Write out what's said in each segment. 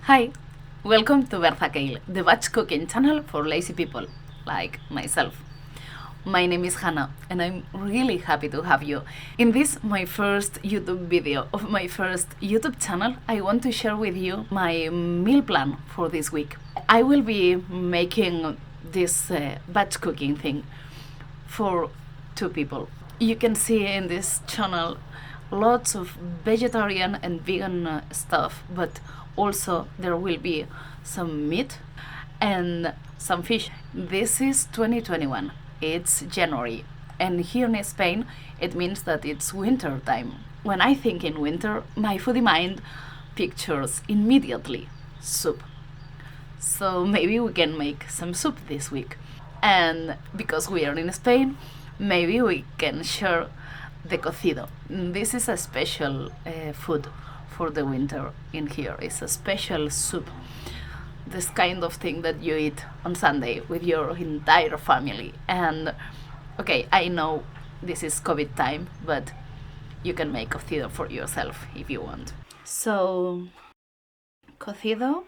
Hi, welcome to BerzaKale, the batch cooking channel for lazy people like myself. My name is Hannah and I'm really happy to have you. In this, my first YouTube video of my first YouTube channel, I want to share with you my meal plan for this week. I will be making this batch cooking thing for 2 people. You can see in this channel lots of vegetarian and vegan stuff, but also there will be some meat and some fish. This is 2021. It's January, and here in Spain it means that it's winter time. When I think in winter, my foodie mind pictures immediately soup. So maybe we can make some soup this week. And because we are in Spain, maybe we can share the cocido. This is a special food for the winter in here. It's a special soup. This kind of thing that you eat on Sunday with your entire family. And okay, I know this is COVID time, but you can make cocido for yourself if you want. So, cocido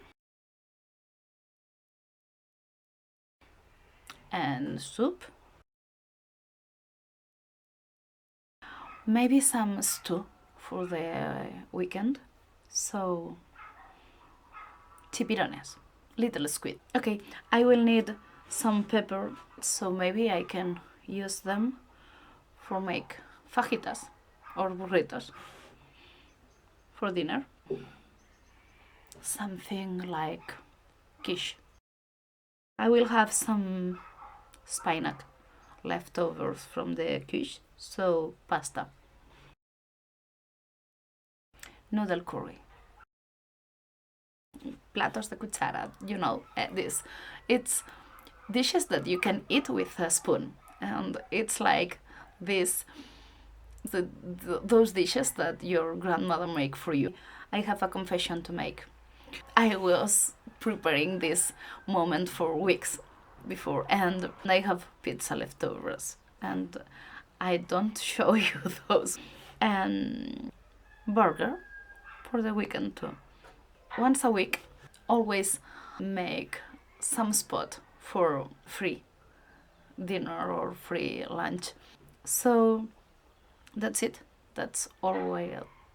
and soup. Maybe some stew for the weekend. So, chipirones, little squid. Okay, I will need some pepper, so maybe I can use them for make fajitas or burritos for dinner. Something like quiche. I will have some spinach leftovers from the quiche, so pasta. Noodle curry. Platos de cuchara, you know, this. It's dishes that you can eat with a spoon, and it's like this, those dishes that your grandmother make for you. I have a confession to make. I was preparing this moment for weeks before, and I have pizza leftovers, and I don't show you those. And burger for the weekend too. Once a week, always make some spot for free dinner or free lunch. So that's it. That's all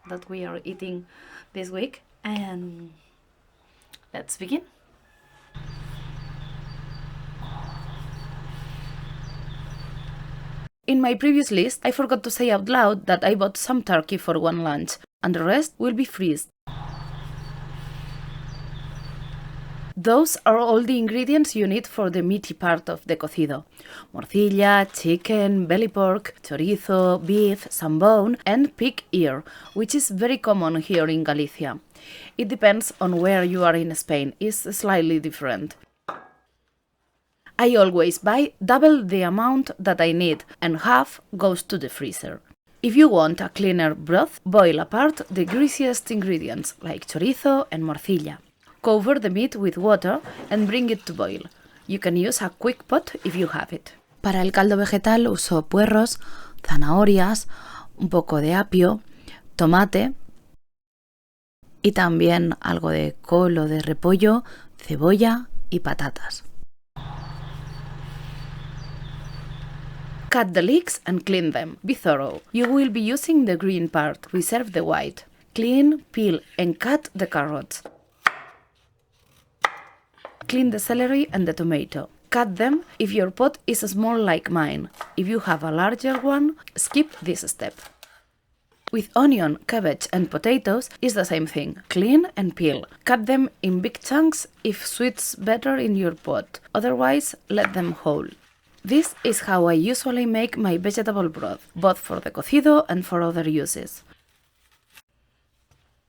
that we are eating this week. And let's begin. In my previous list, I forgot to say out loud that I bought some turkey for one lunch, and the rest will be freezed. Those are all the ingredients you need for the meaty part of the cocido. Morcilla, chicken, belly pork, chorizo, beef, some bone, and pig ear, which is very common here in Galicia. It depends on where you are in Spain, it's slightly different. I always buy double the amount that I need, and half goes to the freezer. If you want a cleaner broth, boil apart the greasiest ingredients, like chorizo and morcilla. Cover the meat with water and bring it to boil. You can use a quick pot if you have it. Para el caldo vegetal uso puerros, zanahorias, un poco de apio, tomate y también algo de col o de repollo, cebolla y patatas. Cut the leeks and clean them. Be thorough. You will be using the green part. Reserve the white. Clean, peel and cut the carrots. Clean the celery and the tomato. Cut them if your pot is small like mine. If you have a larger one, skip this step. With onion, cabbage and potatoes is the same thing. Clean and peel. Cut them in big chunks if suits better in your pot. Otherwise, let them whole. This is how I usually make my vegetable broth, both for the cocido and for other uses.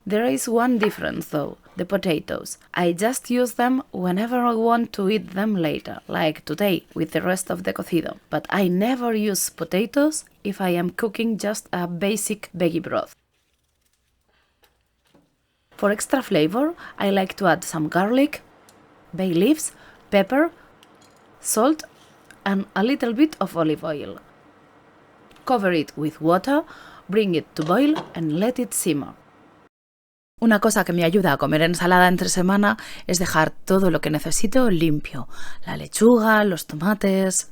There is one difference though, the potatoes. I just use them whenever I want to eat them later, like today with the rest of the cocido. But I never use potatoes if I am cooking just a basic veggie broth. For extra flavor, I like to add some garlic, bay leaves, pepper, salt, and a little bit of olive oil. Cover it with water, bring it to boil and let it simmer. Una cosa que me ayuda a comer ensalada entre semana es dejar todo lo que necesito limpio. La lechuga, los tomates.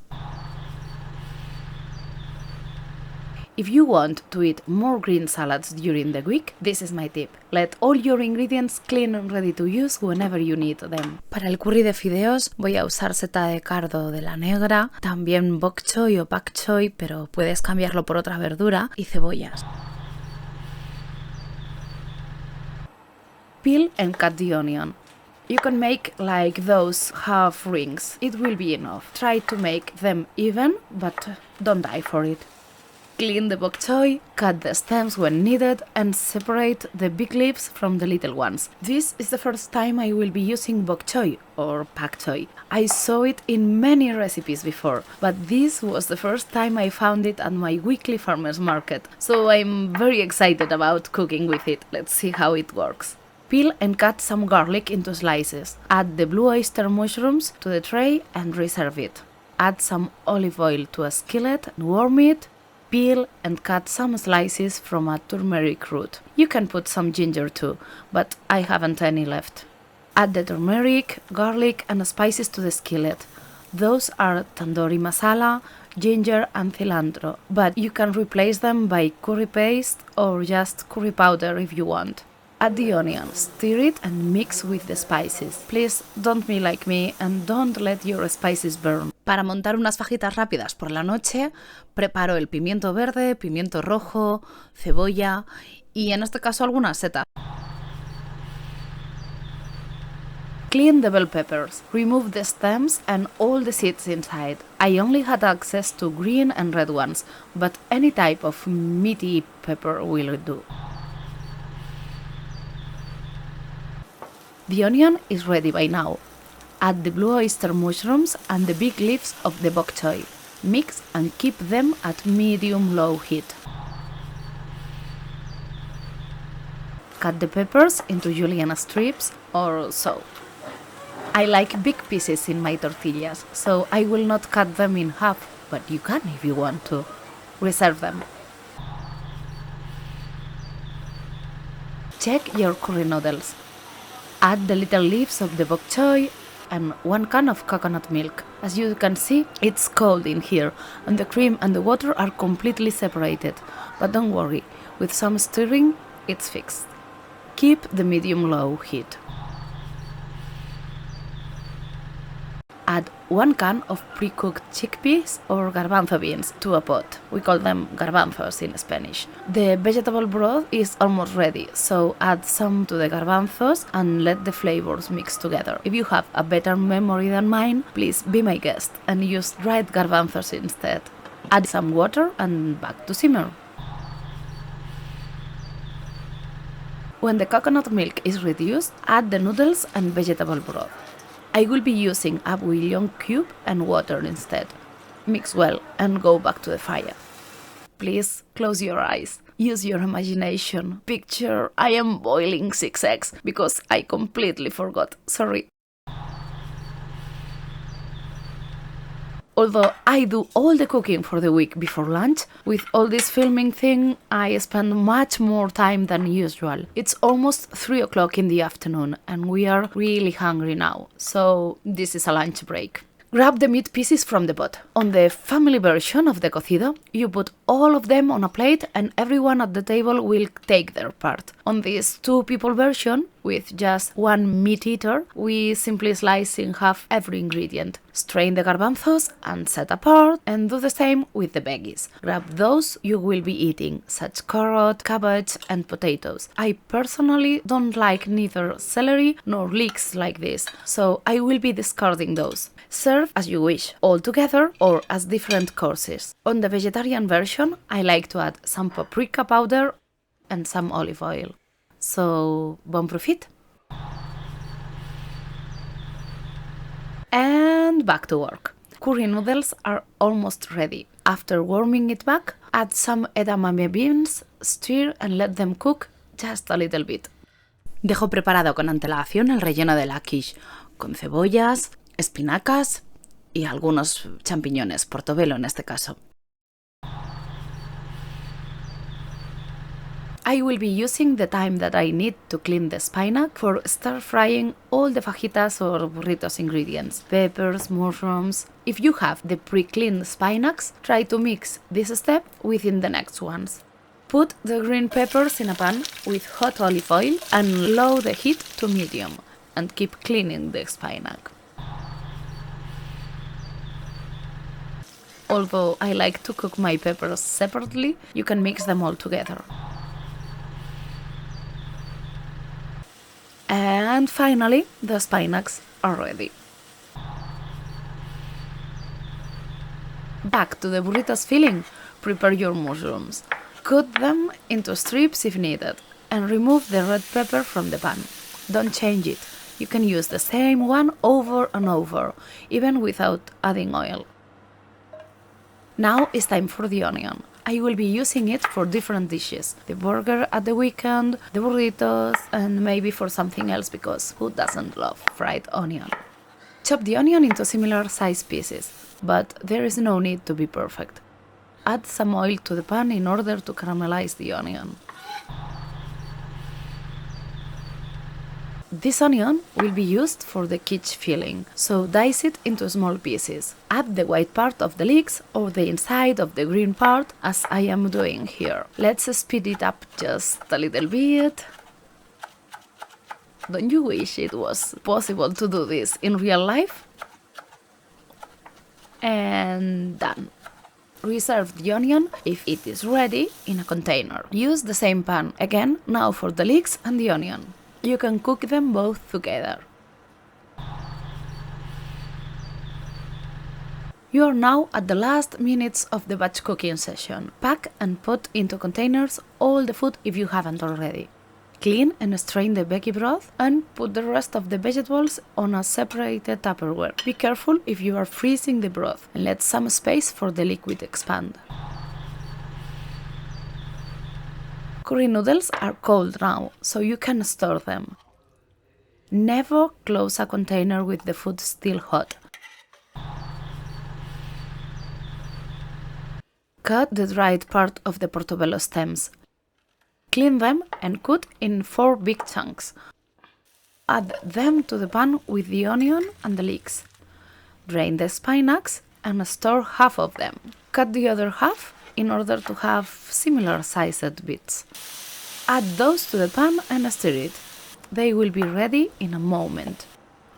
If you want to eat more green salads during the week, this is my tip. Let all your ingredients clean and ready to use whenever you need them. Para el curry de fideos voy a usar seta de cardo de la negra, también bok choy o pak choy, pero puedes cambiarlo por otra verdura, y cebollas. Peel and cut the onion. You can make like those half rings. It will be enough. Try to make them even, but don't die for it. Clean the bok choy, cut the stems when needed, and separate the big leaves from the little ones. This is the first time I will be using bok choy or pak choy. I saw it in many recipes before, but this was the first time I found it at my weekly farmer's market, so I'm very excited about cooking with it. Let's see how it works. Peel and cut some garlic into slices. Add the blue oyster mushrooms to the tray and reserve it. Add some olive oil to a skillet and warm it. Peel and cut some slices from a turmeric root. You can put some ginger too, but I haven't any left. Add the turmeric, garlic and spices to the skillet. Those are tandoori masala, ginger and cilantro, but you can replace them by curry paste or just curry powder if you want. Add the onion, stir it and mix with the spices. Please don't be like me and don't let your spices burn. Para montar unas fajitas rápidas por la noche, preparo el pimiento verde, pimiento rojo, cebolla y en este caso algunas setas. Clean the bell peppers, remove the stems and all the seeds inside. I only had access to green and red ones, but any type of meaty pepper will do. The onion is ready by now. Add the blue oyster mushrooms and the big leaves of the bok choy. Mix and keep them at medium-low heat. Cut the peppers into julienne strips or so. I like big pieces in my tortillas, so I will not cut them in half, but you can if you want to. Reserve them. Check your curry noodles. Add the little leaves of the bok choy and 1 can of coconut milk. As you can see, it's cold in here and the cream and the water are completely separated. But don't worry, with some stirring, it's fixed. Keep the medium-low heat. Add 1 can of pre-cooked chickpeas or garbanzo beans to a pot. We call them garbanzos in Spanish. The vegetable broth is almost ready, so add some to the garbanzos and let the flavors mix together. If you have a better memory than mine, please be my guest and use dried garbanzos instead. Add some water and back to simmer. When the coconut milk is reduced, add the noodles and vegetable broth. I will be using a bouillon cube and water instead. Mix well and go back to the fire. Please close your eyes. Use your imagination. Picture I am boiling 6 eggs because I completely forgot. Sorry. Although I do all the cooking for the week before lunch, with all this filming thing, I spend much more time than usual. It's almost 3 o'clock in the afternoon and we are really hungry now, so this is a lunch break. Grab the meat pieces from the pot. On the family version of the cocido, you put all of them on a plate and everyone at the table will take their part. On this 2-people version, with just 1 meat eater, we simply slice in half every ingredient. Strain the garbanzos and set apart, and do the same with the veggies. Grab those you will be eating, such carrot, cabbage and potatoes. I personally don't like neither celery nor leeks like this, so I will be discarding those. Serve as you wish, all together or as different courses. On the vegetarian version, I like to add some paprika powder and some olive oil. So, bon profit! And back to work. Curry noodles are almost ready. After warming it back, add some edamame beans, stir and let them cook just a little bit. Dejo preparado con antelación el relleno de la quiche, con cebollas, espinacas y algunos champiñones, portobelo en este caso. I will be using the time that I need to clean the spinach for stir frying all the fajitas or burritos ingredients, peppers, mushrooms. If you have the pre-cleaned spinacs, try to mix this step within the next ones. Put the green peppers in a pan with hot olive oil and lower the heat to medium, and keep cleaning the spinach. Although I like to cook my peppers separately, you can mix them all together. And finally, the spinacs are ready. Back to the burritos filling, prepare your mushrooms. Cut them into strips if needed, and remove the red pepper from the pan. Don't change it. You can use the same one over and over, even without adding oil. Now it's time for the onion. I will be using it for different dishes. The burger at the weekend, the burritos, and maybe for something else because who doesn't love fried onion? Chop the onion into similar sized pieces, but there is no need to be perfect. Add some oil to the pan in order to caramelize the onion. This onion will be used for the quiche filling, so dice it into small pieces. Add the white part of the leeks or the inside of the green part, as I am doing here. Let's speed it up just a little bit. Don't you wish it was possible to do this in real life? And done. Reserve the onion if it is ready in a container. Use the same pan again now for the leeks and the onion. You can cook them both together. You are now at the last minutes of the batch cooking session. Pack and put into containers all the food if you haven't already. Clean and strain the veggie broth and put the rest of the vegetables on a separated Tupperware. Be careful if you are freezing the broth and let some space for the liquid expand. Curry noodles are cold now, so you can store them. Never close a container with the food still hot. Cut the dried part of the portobello stems. Clean them and cut in 4 big chunks. Add them to the pan with the onion and the leeks. Drain the spinacs and store half of them. Cut the other half in order to have similar sized bits. Add those to the pan and stir it. They will be ready in a moment.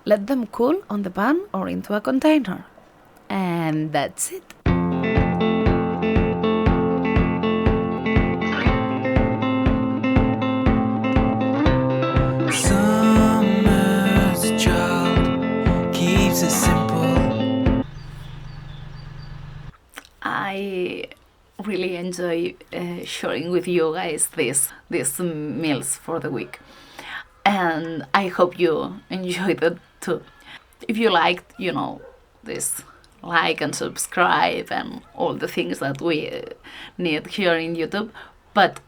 Let them cool on the pan or into a container. And that's it. Summer's child keeps it simple. I really enjoy sharing with you guys these meals for the week, and I hope you enjoyed it too. If you liked, this, like and subscribe and all the things that we need here in YouTube. But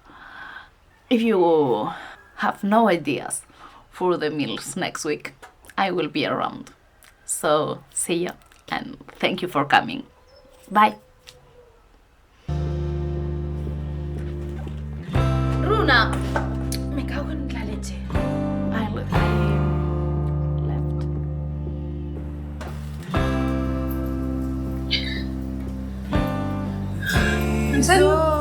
if you have no ideas for the meals next week, I will be around. So see ya, and thank you for coming. Bye. Runa, me cago en la leche. I left. ¿En serio?